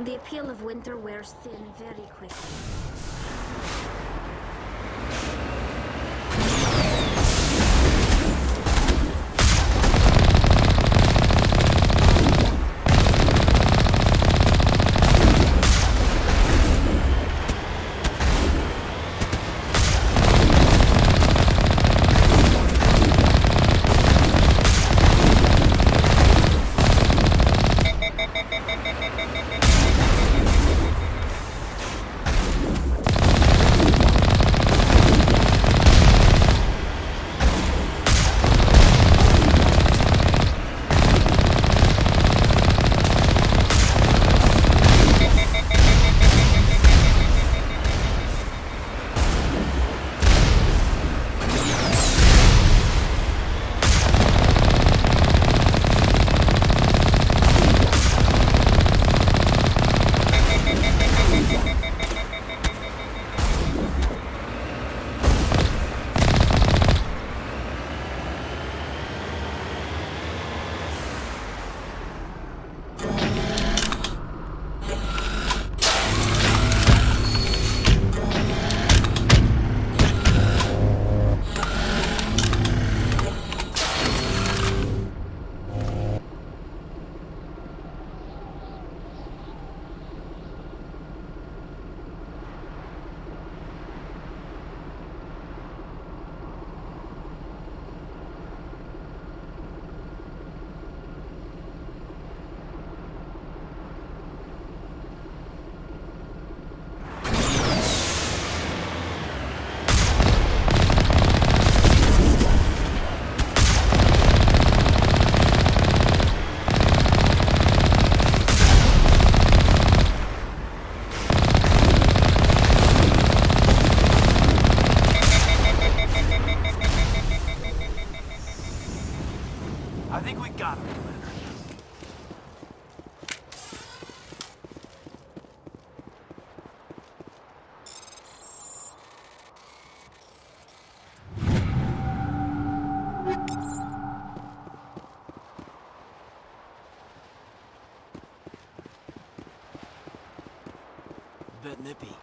The appeal of winter wears thin very quickly. I think we got him, Commander. A bit nippy.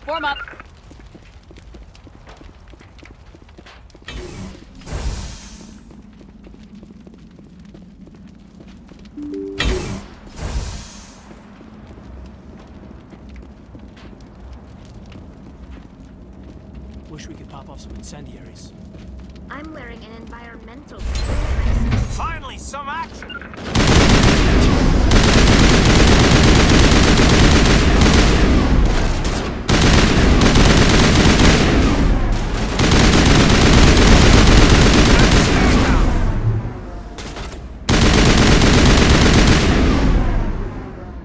Form up. Wish we could pop off some incendiaries. I'm wearing an environmental vest. Finally, some action!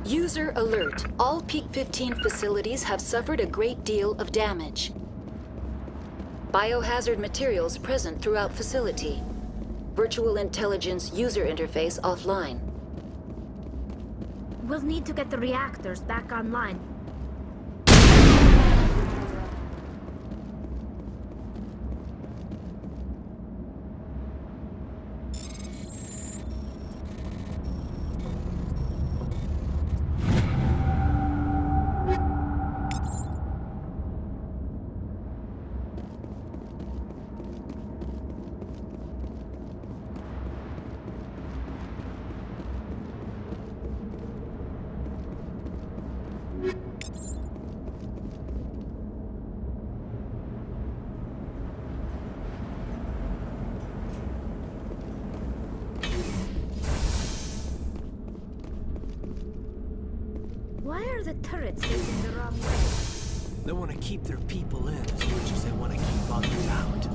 User alert. All Peak 15 facilities have suffered a great deal of damage. Biohazard materials present throughout facility. Virtual intelligence user interface offline. We'll need to get the reactors back online. Why are the turrets facing the wrong way? They want to keep their people in as much as they want to keep others out.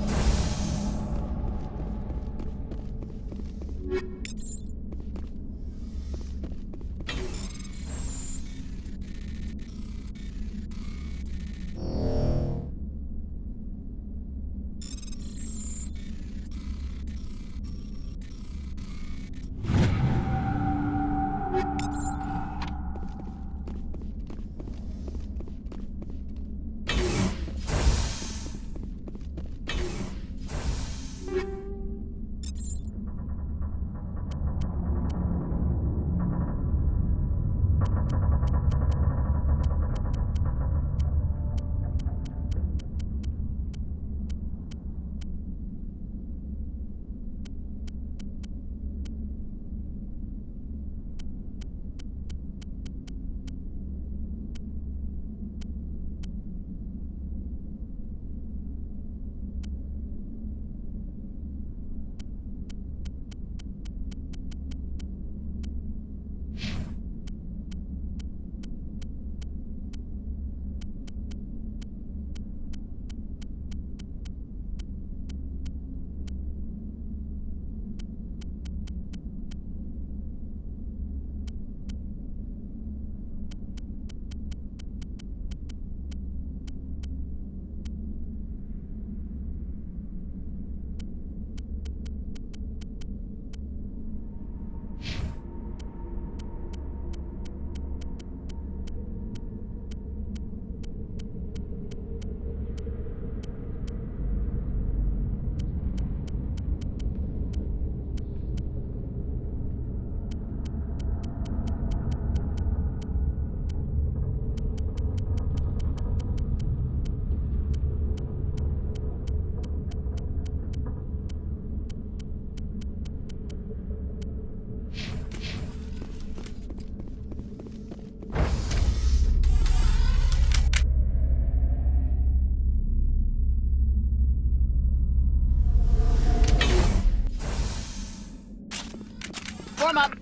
Form up.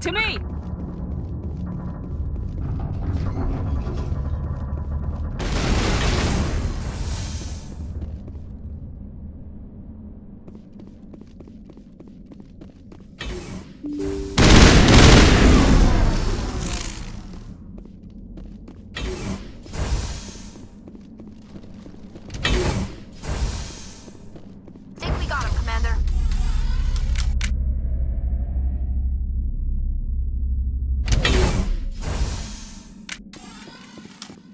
To me! Think we got him, Commander.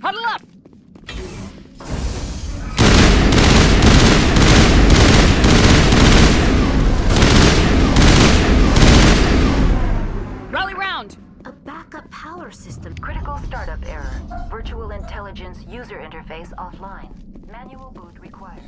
Huddle up! Rally round! A backup power system. Critical startup error. Virtual intelligence user interface offline. Manual boot required.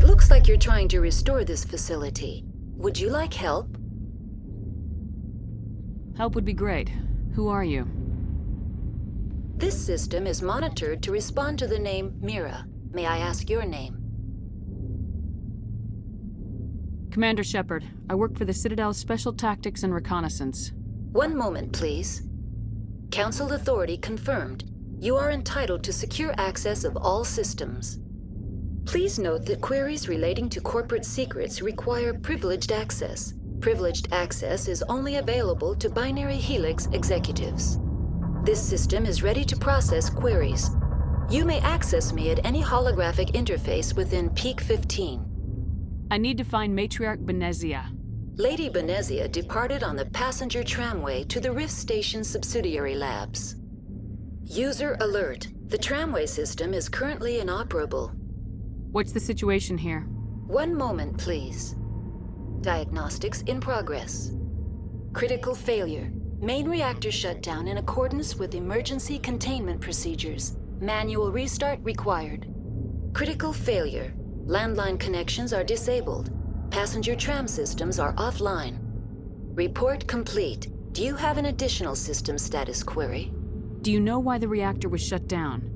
Looks like you're trying to restore this facility. Would you like help? Help would be great. Who are you? This system is monitored to respond to the name Mira. May I ask your name? Commander Shepard. I work for the Citadel's Special Tactics and Reconnaissance. One moment, please. Council authority confirmed. You are entitled to secure access of all systems. Please note that queries relating to corporate secrets require privileged access. Privileged access is only available to Binary Helix executives. This system is ready to process queries. You may access me at any holographic interface within Peak 15. I need to find Matriarch Benezia. Lady Benezia departed on the passenger tramway to the Rift Station subsidiary labs. User alert. The tramway system is currently inoperable. What's the situation here? One moment, please. Diagnostics in progress. Critical failure. Main reactor shut down in accordance with emergency containment procedures. Manual restart required. Critical failure. Landline connections are disabled. Passenger tram systems are offline. Report complete. Do you have an additional system status query? Do you know why the reactor was shut down?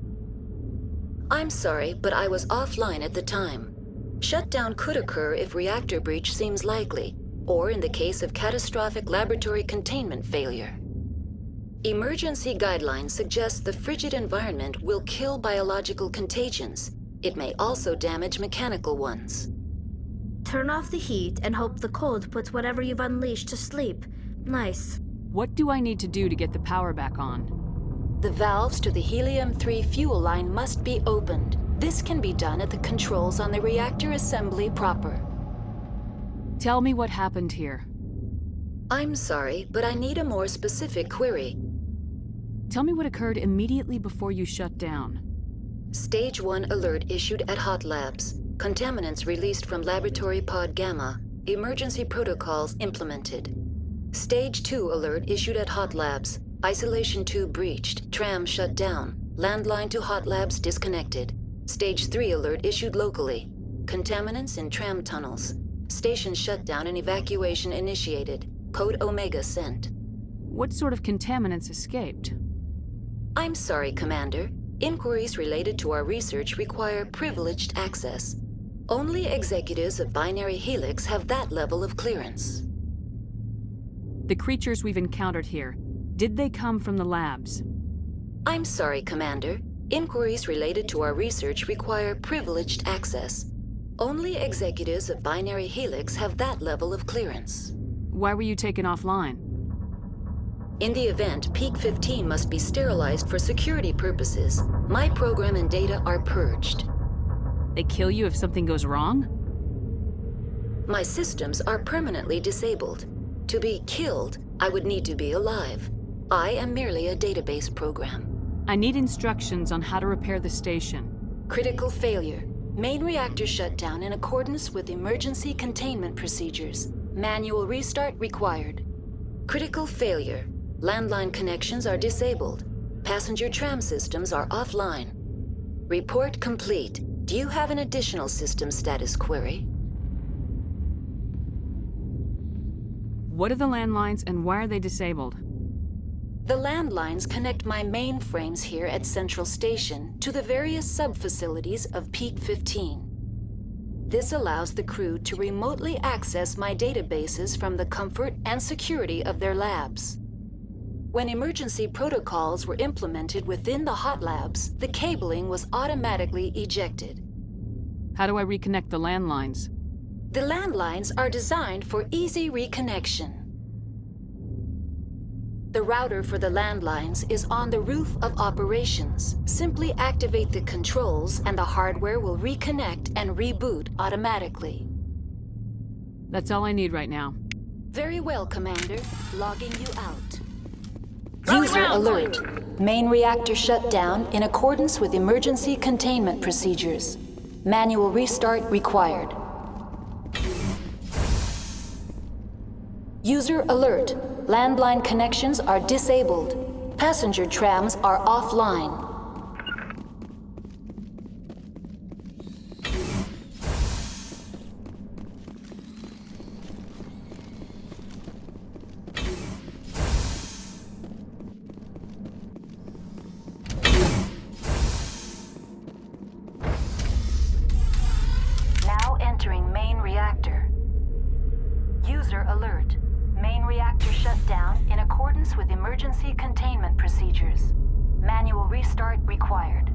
I'm sorry, but I was offline at the time. Shutdown could occur if reactor breach seems likely, or in the case of catastrophic laboratory containment failure. Emergency guidelines suggest the frigid environment will kill biological contagions. It may also damage mechanical ones. Turn off the heat and hope the cold puts whatever you've unleashed to sleep. Nice. What do I need to do to get the power back on? The valves to the helium-3 fuel line must be opened. This can be done at the controls on the reactor assembly proper. Tell me what happened here. I'm sorry, but I need a more specific query. Tell me what occurred immediately before you shut down. Stage 1 alert issued at Hot Labs. Contaminants released from Laboratory Pod Gamma. Emergency protocols implemented. Stage 2 alert issued at Hot Labs. Isolation tube breached. Tram shut down. Landline to Hot Labs disconnected. Stage 3 alert issued locally. Contaminants in tram tunnels. Station shutdown and evacuation initiated. Code Omega sent. What sort of contaminants escaped? I'm sorry, Commander. Inquiries related to our research require privileged access. Only executives of Binary Helix have that level of clearance. The creatures we've encountered here, did they come from the labs? I'm sorry, Commander. Inquiries related to our research require privileged access. Only executives of Binary Helix have that level of clearance. Why were you taken offline? In the event, Peak 15 must be sterilized for security purposes. My program and data are purged. They kill you if something goes wrong? My systems are permanently disabled. To be killed, I would need to be alive. I am merely a database program. I need instructions on how to repair the station. Critical failure. Main reactor shut down in accordance with emergency containment procedures. Manual restart required. Critical failure. Landline connections are disabled. Passenger tram systems are offline. Report complete. Do you have an additional system status query? What are the landlines and why are they disabled? The landlines connect my mainframes here at Central Station to the various sub-facilities of Peak 15. This allows the crew to remotely access my databases from the comfort and security of their labs. When emergency protocols were implemented within the Hot Labs, the cabling was automatically ejected. How do I reconnect the landlines? The landlines are designed for easy reconnection. The router for the landlines is on the roof of operations. Simply activate the controls and the hardware will reconnect and reboot automatically. That's all I need right now. Very well, Commander. Logging you out. User alert. Main reactor shut down in accordance with emergency containment procedures. Manual restart required. User alert. Landline connections are disabled. Passenger trams are offline. Now entering main reactor. User alert. Main reactor shut down in accordance with emergency containment procedures. Manual restart required.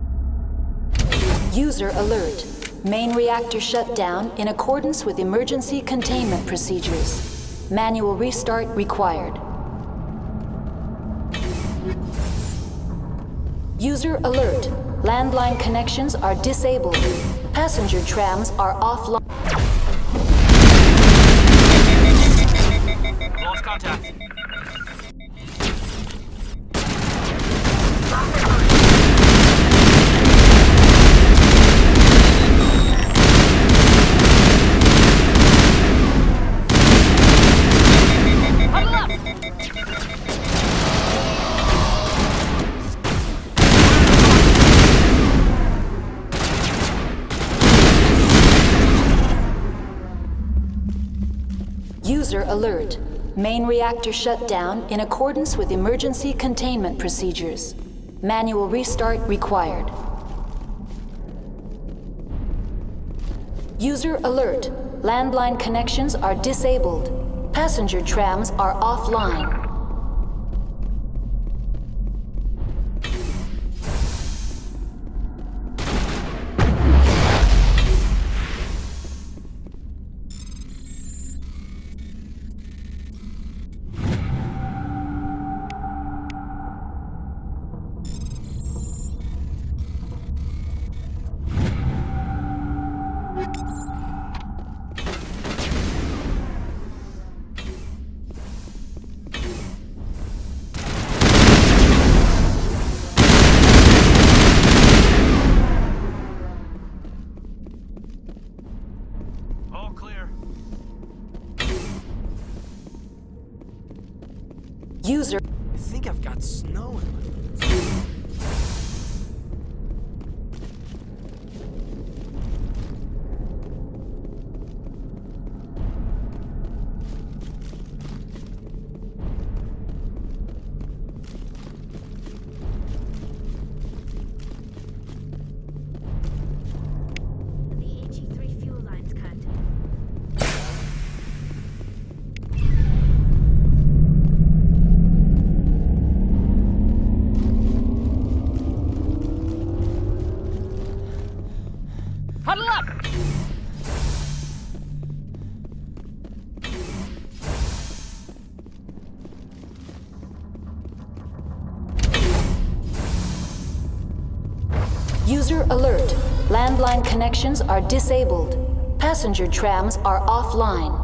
User alert. Main reactor shut down in accordance with emergency containment procedures. Manual restart required. User alert. Landline connections are disabled. Passenger trams are offline. Lost contact. User alert. Main reactor shut down in accordance with emergency containment procedures. Manual restart required. User alert. Landline connections are disabled. Passenger trams are offline. All clear. User. I think I've got snow in my boots. The AG3 fuel line's cut. Huddle up! User alert. Landline connections are disabled. Passenger trams are offline.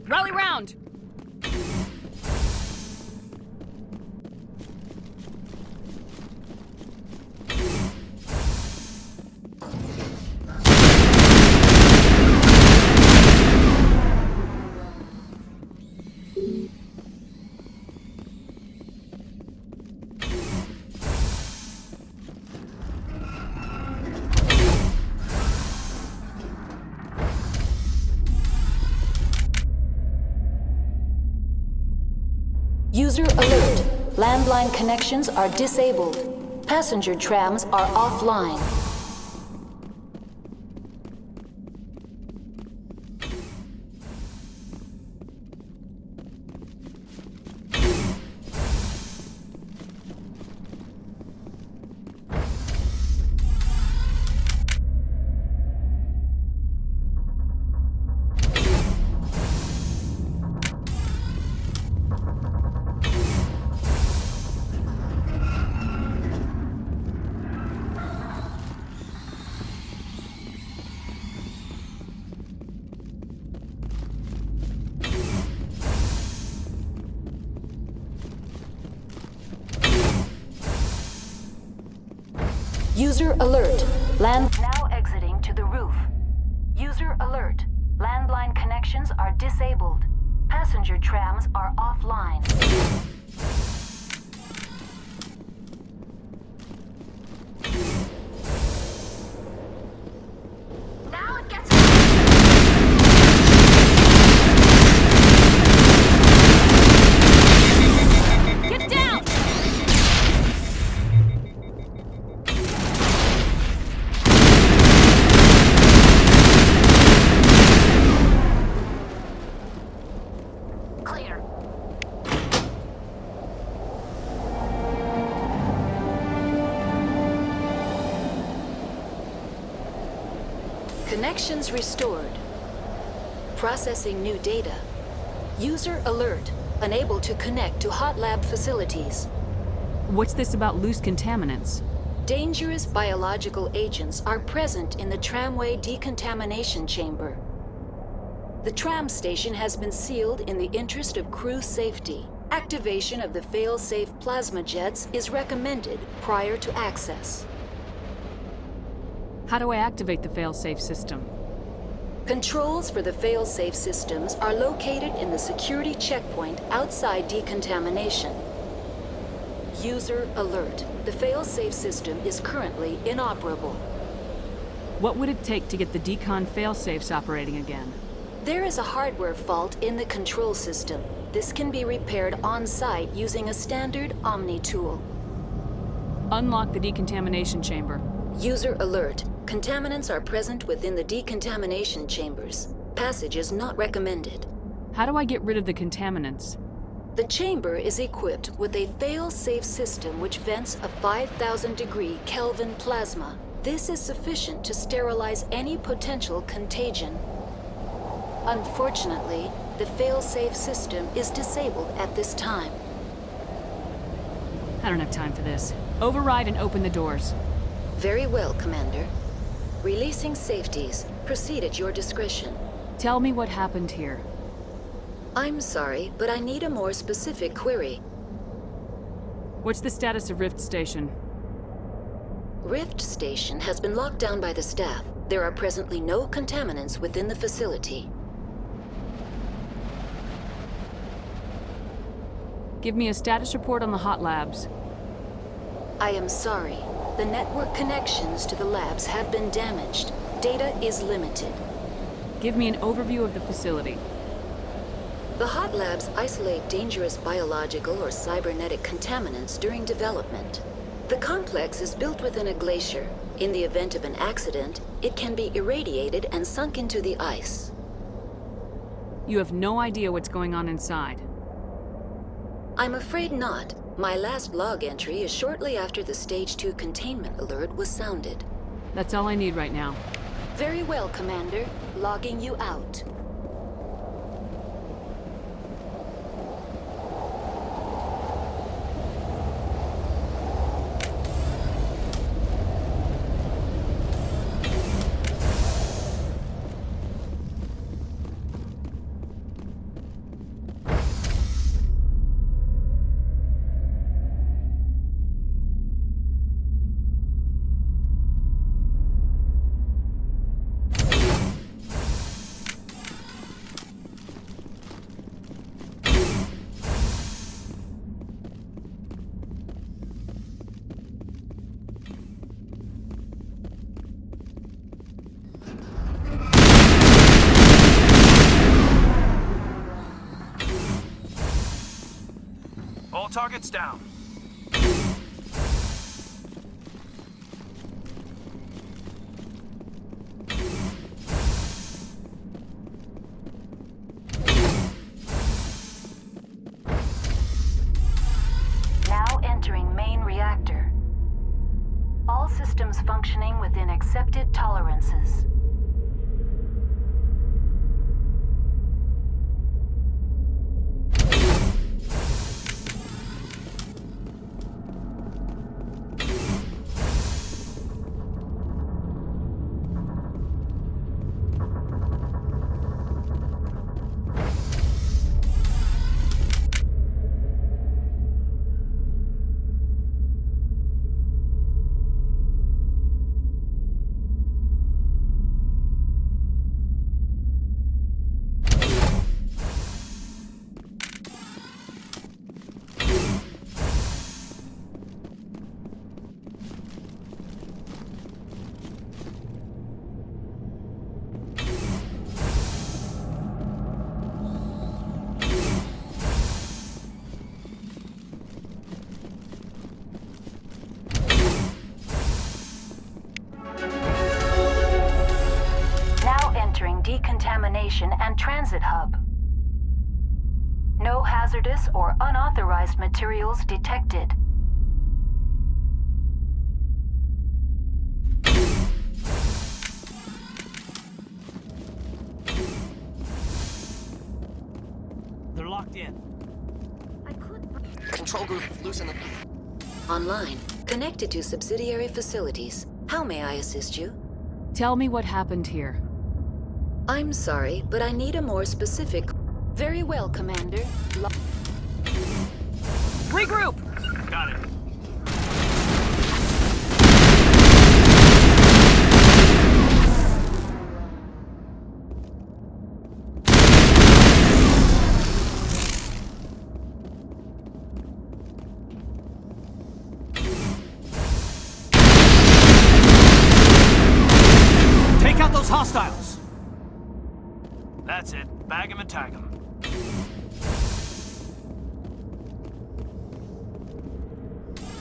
Rally round! User alert. Landline connections are disabled. Passenger trams are offline. User alert. Land now exiting to the roof. User alert. Landline connections are disabled. Passenger trams are offline. Now it gets. Get down! Clear. Connections restored. Processing new data. User alert. Unable to connect to hot lab facilities. What's this about loose contaminants? Dangerous biological agents are present in the tramway decontamination chamber. The tram station has been sealed in the interest of crew safety. Activation of the fail-safe plasma jets is recommended prior to access. How do I activate the failsafe system? Controls for the fail-safe systems are located in the security checkpoint outside decontamination. User alert. The fail-safe system is currently inoperable. What would it take to get the decon failsafes operating again? There is a hardware fault in the control system. This can be repaired on-site using a standard Omni tool. Unlock the decontamination chamber. User alert. Contaminants are present within the decontamination chambers. Passage is not recommended. How do I get rid of the contaminants? The chamber is equipped with a fail-safe system which vents a 5,000-degree Kelvin plasma. This is sufficient to sterilize any potential contagion. Unfortunately, the fail-safe system is disabled at this time. I don't have time for this. Override and open the doors. Very well, Commander. Releasing safeties. Proceed at your discretion. Tell me what happened here. I'm sorry, but I need a more specific query. What's the status of Rift Station? Rift Station has been locked down by the staff. There are presently no contaminants within the facility. Give me a status report on the hot labs. I am sorry. The network connections to the labs have been damaged. Data is limited. Give me an overview of the facility. The hot labs isolate dangerous biological or cybernetic contaminants during development. The complex is built within a glacier. In the event of an accident, it can be irradiated and sunk into the ice. You have no idea what's going on inside. I'm afraid not. My last log entry is shortly after the Stage 2 containment alert was sounded. That's all I need right now. Very well, Commander. Logging you out. All targets down. Now entering main reactor. All systems functioning within accepted tolerances. No hazardous or unauthorized materials detected. They're locked in. I could. Control group, loosen them. Online. Connected to subsidiary facilities. How may I assist you? Tell me what happened here. I'm sorry, but I need a more specific... Very well, Commander. Regroup! Got it. Take out those hostiles! That's it. Bag 'em and tag 'em.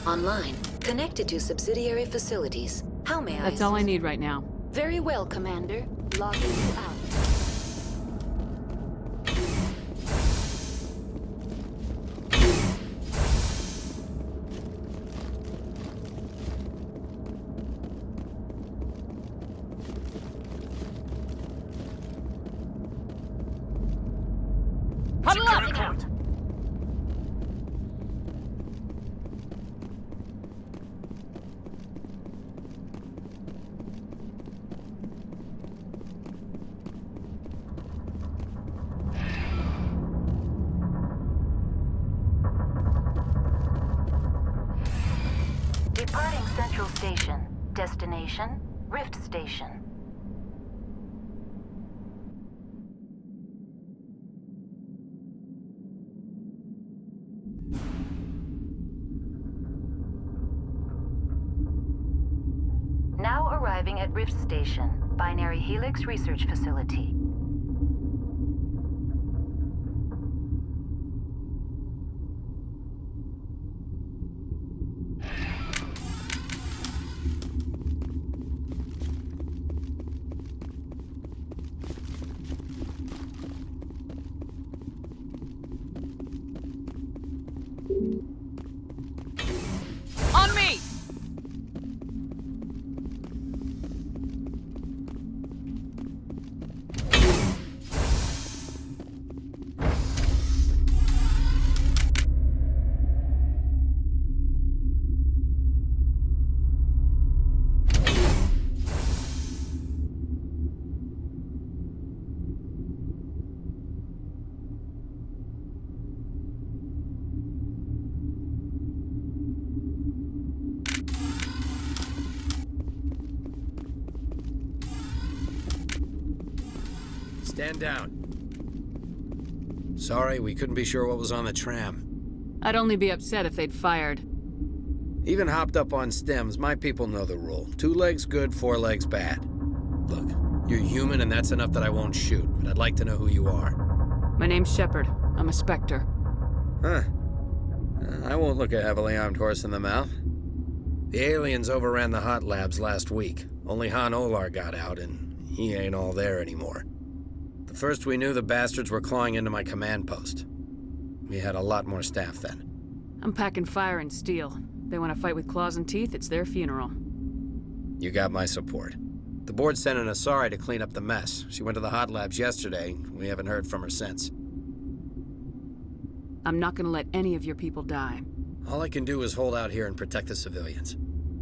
Online. Connected to subsidiary facilities. How may I That's all I assist? need right now. Very well, Commander. Logging you out. Huddle up! Secure point. Departing Central Station. Destination, Rift Station. Now arriving at Rift Station, Binary Helix Research Facility. On me! Stand down. Sorry, we couldn't be sure what was on the tram. I'd only be upset if they'd fired. Even hopped up on stems, my people know the rule. 2 legs good, 4 legs bad. Look, you're human and that's enough that I won't shoot, but I'd like to know who you are. My name's Shepard. I'm a Spectre. Huh. I won't look a heavily armed horse in the mouth. The aliens overran the hot labs last week. Only Han Olar got out, and he ain't all there anymore. The first we knew, the bastards were clawing into my command post. We had a lot more staff then. I'm packing fire and steel. They want to fight with claws and teeth, it's their funeral. You got my support. The board sent an Asari to clean up the mess. She went to the hot labs yesterday. We haven't heard from her since. I'm not gonna let any of your people die. All I can do is hold out here and protect the civilians.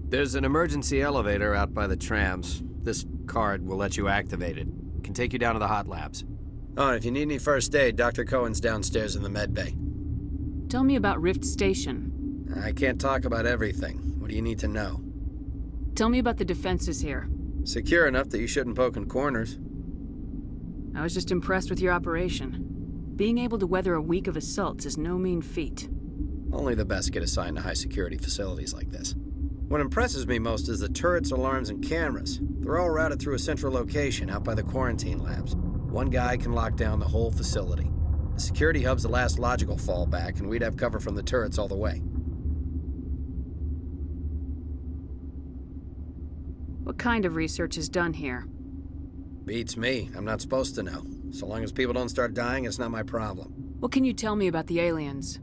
There's an emergency elevator out by the trams. This card will let you activate it. Can take you down to the hot labs. Oh, and if you need any first aid, Dr. Cohen's downstairs in the med bay. Tell me about Rift Station. I can't talk about everything. What do you need to know? Tell me about the defenses here. Secure enough that you shouldn't poke in corners. I was just impressed with your operation. Being able to weather a week of assaults is no mean feat. Only the best get assigned to high-security facilities like this. What impresses me most is the turrets, alarms, and cameras. They're all routed through a central location out by the quarantine labs. One guy can lock down the whole facility. The security hub's the last logical fallback, and we'd have cover from the turrets all the way. What kind of research is done here? Beats me. I'm not supposed to know. So long as people don't start dying, it's not my problem. What can you tell me about the aliens?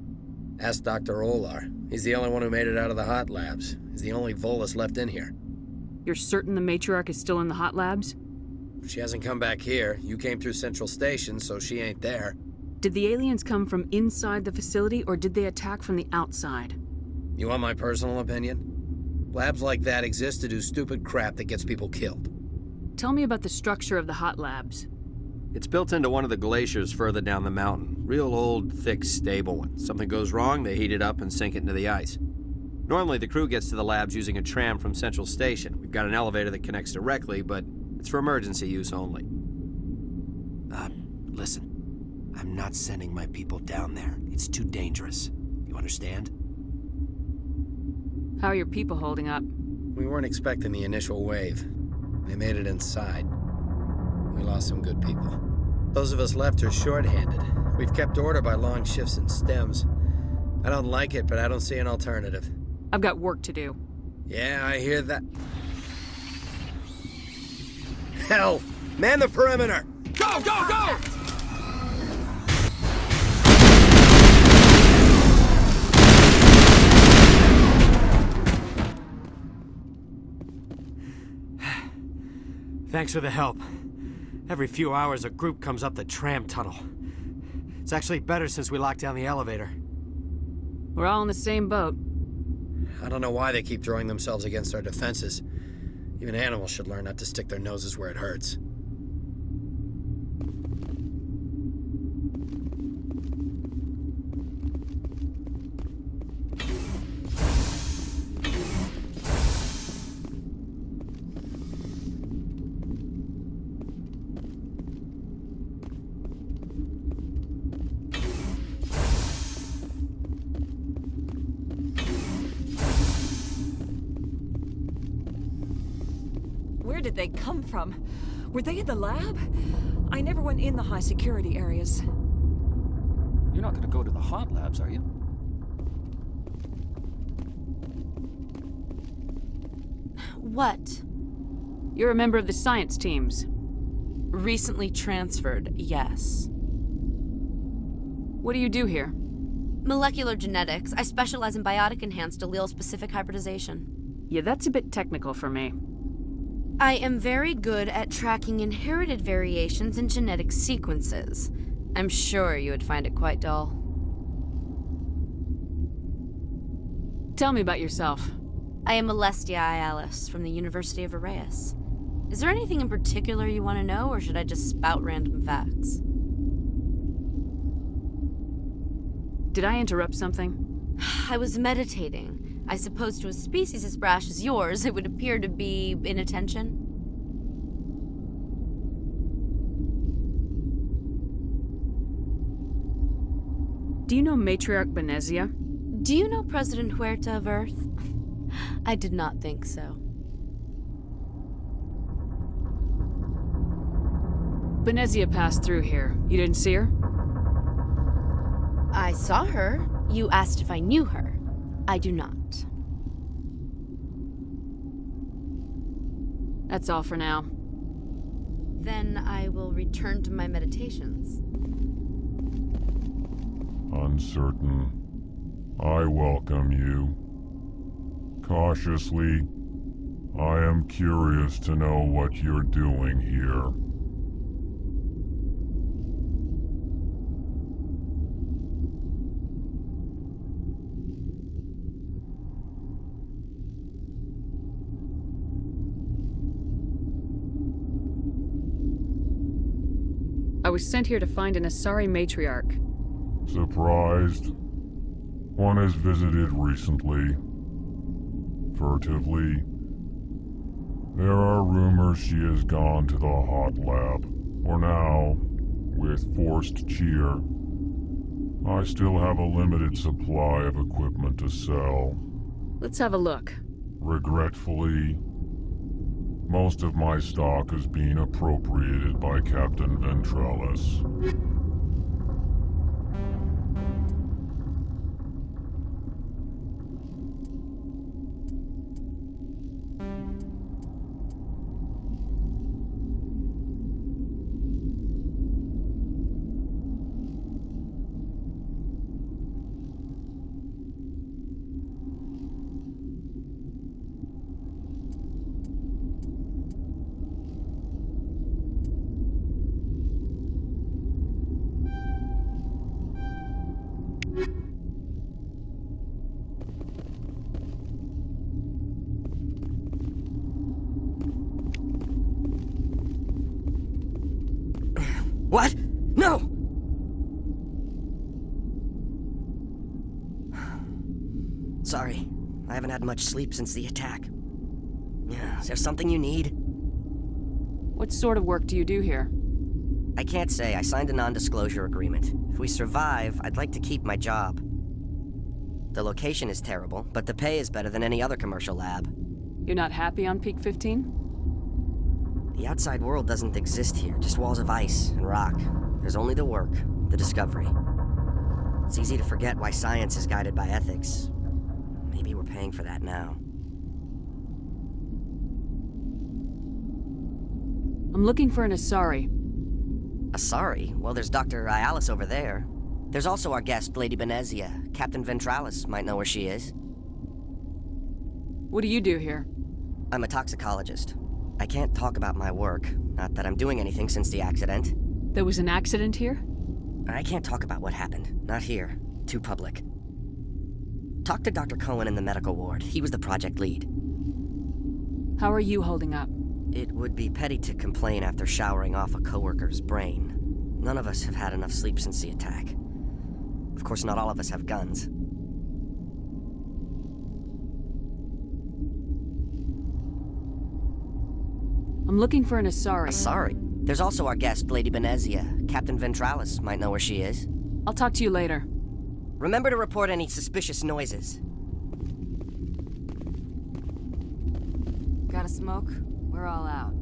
Ask Dr. Olar. He's the only one who made it out of the hot labs. He's the only Volus left in here. You're certain the matriarch is still in the hot labs? She hasn't come back here. You came through Central Station, so she ain't there. Did the aliens come from inside the facility, or did they attack from the outside? You want my personal opinion? Labs like that exist to do stupid crap that gets people killed. Tell me about the structure of the hot labs. It's built into one of the glaciers further down the mountain. Real old, thick, stable one. Something goes wrong, they heat it up and sink it into the ice. Normally, the crew gets to the labs using a tram from Central Station. We've got an elevator that connects directly, but it's for emergency use only. Listen. I'm not sending my people down there. It's too dangerous. You understand? How are your people holding up? We weren't expecting the initial wave. They made it inside. We lost some good people. Those of us left are short-handed. We've kept order by long shifts and stems. I don't like it, but I don't see an alternative. I've got work to do. Yeah, I hear that. Hell! Man the perimeter! Go, go, go! Thanks for the help. Every few hours, a group comes up the tram tunnel. It's actually better since we locked down the elevator. We're all in the same boat. I don't know why they keep throwing themselves against our defenses. Even animals should learn not to stick their noses where it hurts. Where did they come from? Were they in the lab? I never went in the high security areas. You're not gonna go to the hot labs, are you? What? You're a member of the science teams. Recently transferred, yes. What do you do here? Molecular genetics. I specialize in biotic-enhanced allele-specific hybridization. Yeah, that's a bit technical for me. I am very good at tracking inherited variations in genetic sequences. I'm sure you would find it quite dull. Tell me about yourself. I am Alestia Ialis from the University of Arraeus. Is there anything in particular you want to know, or should I just spout random facts? Did I interrupt something? I was meditating. I suppose to a species as brash as yours, it would appear to be inattention. Do you know Matriarch Benezia? Do you know President Huerta of Earth? I did not think so. Benezia passed through here. You didn't see her? I saw her. You asked if I knew her. I do not. That's all for now. Then I will return to my meditations. Uncertain. I welcome you. Cautiously, I am curious to know what you're doing here. I was sent here to find an Asari matriarch. Surprised? One has visited recently. Furtively. There are rumors she has gone to the hot lab. For now, with forced cheer. I still have a limited supply of equipment to sell. Let's have a look. Regretfully, most of my stock is being appropriated by Captain Ventrellis. What? No! Sorry, I haven't had much sleep since the attack. Yeah, is there something you need? What sort of work do you do here? I can't say. I signed a non-disclosure agreement. If we survive, I'd like to keep my job. The location is terrible, but the pay is better than any other commercial lab. You're not happy on Peak 15? The outside world doesn't exist here, just walls of ice and rock. There's only the work, the discovery. It's easy to forget why science is guided by ethics. Maybe we're paying for that now. I'm looking for an Asari. Asari? Well, there's Dr. Ayalis over there. There's also our guest, Lady Benezia. Captain Ventralis might know where she is. What do you do here? I'm a toxicologist. I can't talk about my work. Not that I'm doing anything since the accident. There was an accident here? I can't talk about what happened. Not here. Too public. Talk to Dr. Cohen in the medical ward. He was the project lead. How are you holding up? It would be petty to complain after showering off a coworker's brain. None of us have had enough sleep since the attack. Of course, not all of us have guns. I'm looking for an Asari. Asari? There's also our guest, Lady Benezia. Captain Ventralis might know where she is. I'll talk to you later. Remember to report any suspicious noises. Got a smoke? We're all out.